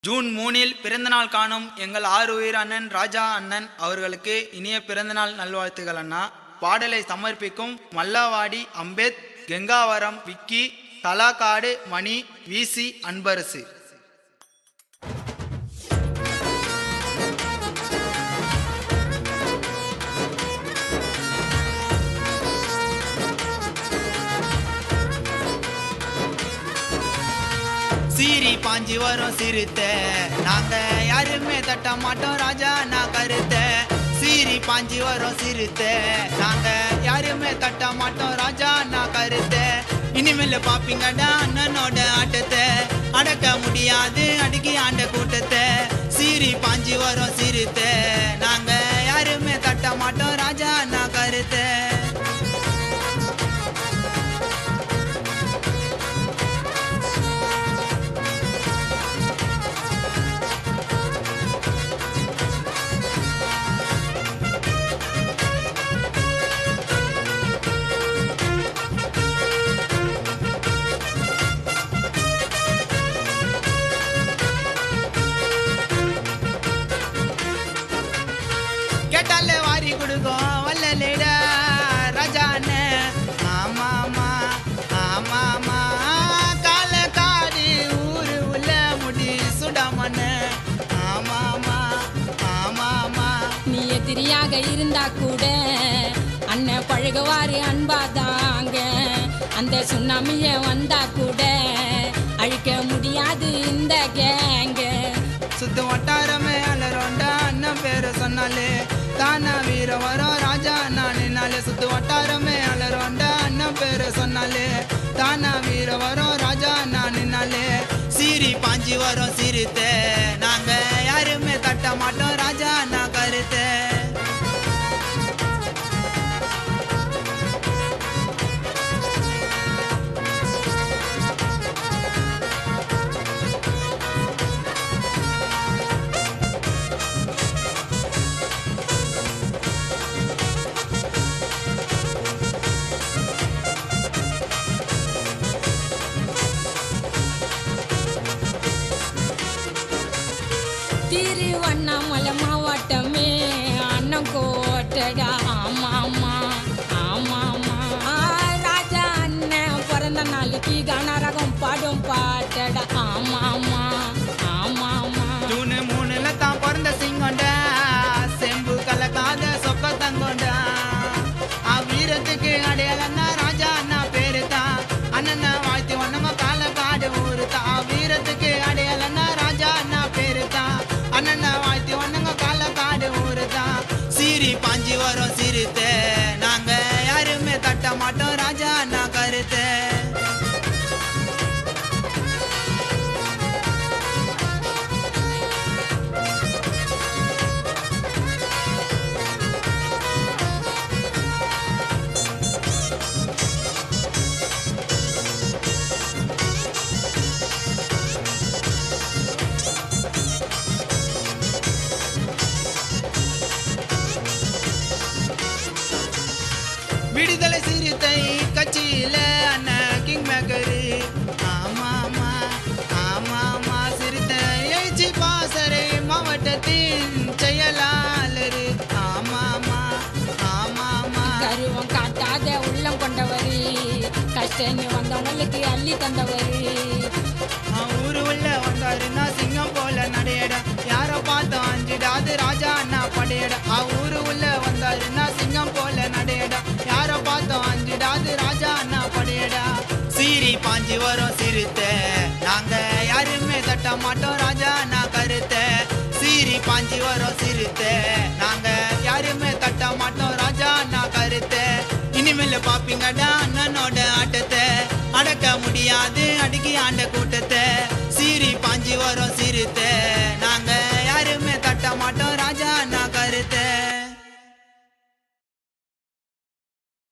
June 3 பிறந்தநாள் காணும் எங்கள் ஆறுயிர் அண்ணன் ராஜா அண்ணன் அவர்களுக்கு இனிய பிறந்தநாள் நல்வாழ்த்துகள் அண்ணா. பாடலை சமர்ப்பிக்கும் மல்லாவாடி அம்பேத், கெங்காவரம் விக்கி, தலாக்காடு மணி, விசி அன்பரசு. சீரி பாஞ்சி வரும் சிறுத்த, நாங்க யாருமே தட்ட மாட்டோம் ராஜா நான் கருத்த. சீரி பாஞ்சி வரும் சிறுத்த, நாங்க யாருமே தட்ட மாட்டோம் ராஜா நான் கருத்த. இனிமேல் பாப்பீங்கடா அண்ணனோட ஆட்டத்தை, அடக்க முடியாது அடிக்கி ஆண்ட கூட்டத்தை. சீரி பாஞ்சி வரும் சிறுத்த, நாங்க யாருமே தட்ட மாட்டோம் ராஜா நான் கருத்த. கேட்டாலே வாரி கொடுக்கும் வல்லலேடா ராஜானே. ஆமாமா ஆமாமா, கால காடு ஊரு உள்ள முடி சுடாமண்ணே. ஆமாமா ஆமாமா, நீ எதிரியாக இருந்தா கூட அண்ணன் பழகுவாரு அன்பாதாங்க. அந்த சுனாமிய வந்தா கூட அழிக்க முடியாது இந்த கேங்க. சுத்து வட்டாரமே அலரோண்டா அண்ணன் பேரு சொன்னாலே, தானா வீர வரும் ராஜா நான் நின்னாலே. சுத்து வட்டாரமே அலரோண்டா அண்ணன் பேரு சொன்னாலே, தானா வீர வரும் ராஜா நான் நின்னாலே. சீரி பாஞ்சி வரும் சிறுத்த, நாங்க யாருமே தட்ட மாட்டோம் ராஜா நான் கருத்த. திருவண்ணாமலை மாவட்டமே அண்ணன் கோட்டடா. ஆமாமா ஆமாமா, ராஜா அண்ணன் பிறந்த நாளைக்கு கனரகம் பாடும் பாட்டடா. ஆமாமா ஆமாமா, ஜூன் 3 தான் பிறந்த சிங்கொண்டா, செம்பு கலக்காத சொக்க தங்கொண்டா. வீரத்துக்கு அடையாளன்னா ராஜா அண்ணா பேரு தான். அண்ணன் வாழ்த்தி ஒன்னங்க கால காடு ஊரு தான். வீரத்துக்கு அடையாளன்னா ராஜா அண்ணா பேரு தான். அண்ணன் வாழ்த்தி ஒன்னங்க கால காடு ஊரு தான். சீரி பாஞ்சி வரும் சிறுத்த, நாங்க யாருமே தட்ட மாட்டோம் ராஜா நான் கருத்த. விடுதலை சிறுத்தை கட்சியில அண்ணன் கிங் மேக்கரு. ஆமாமா ஆமாமா, சிறுத்தை எழுச்சி பாசறை மாவட்டத்தின் செயலாளரு. ஆமாமா ஆமாமா, கருவம் காட்டாத உள்ளம் கொண்டவரு, கஷ்டம் வந்தவங்களுக்கு அள்ளி தந்தவரு. ஊரு உள்ள வந்தாருன்னா சிங்கம் போல நடையட, யார பார்த்தோம் அஞ்சிடாது ராஜா அண்ணா படையட. ஊரு உள்ள வந்தாருன்னா சிங்கம் போல நடையட, யார பார்த்தோம் அஞ்சிடாது ராஜா அண்ணா படையடா. சீரி பாஞ்சி வரும் சிறுத்த, நாங்க யாருமே தட்ட மாட்டோம் ராஜா நான் கருத்த. சீரி பாஞ்சி வரும் சிறுத்த, நாங்க யாருமே தட்ட மாட்டோம் ராஜா நான் கருத்த. இனிமேல் பாப்பீங்கடா அண்ணனோட ஆட்டத்தை, அடக்க முடியாது அடிக்கி ஆண்ட கூட்டத்தை. சீரி பாஞ்சி வரும் சிறுத்த,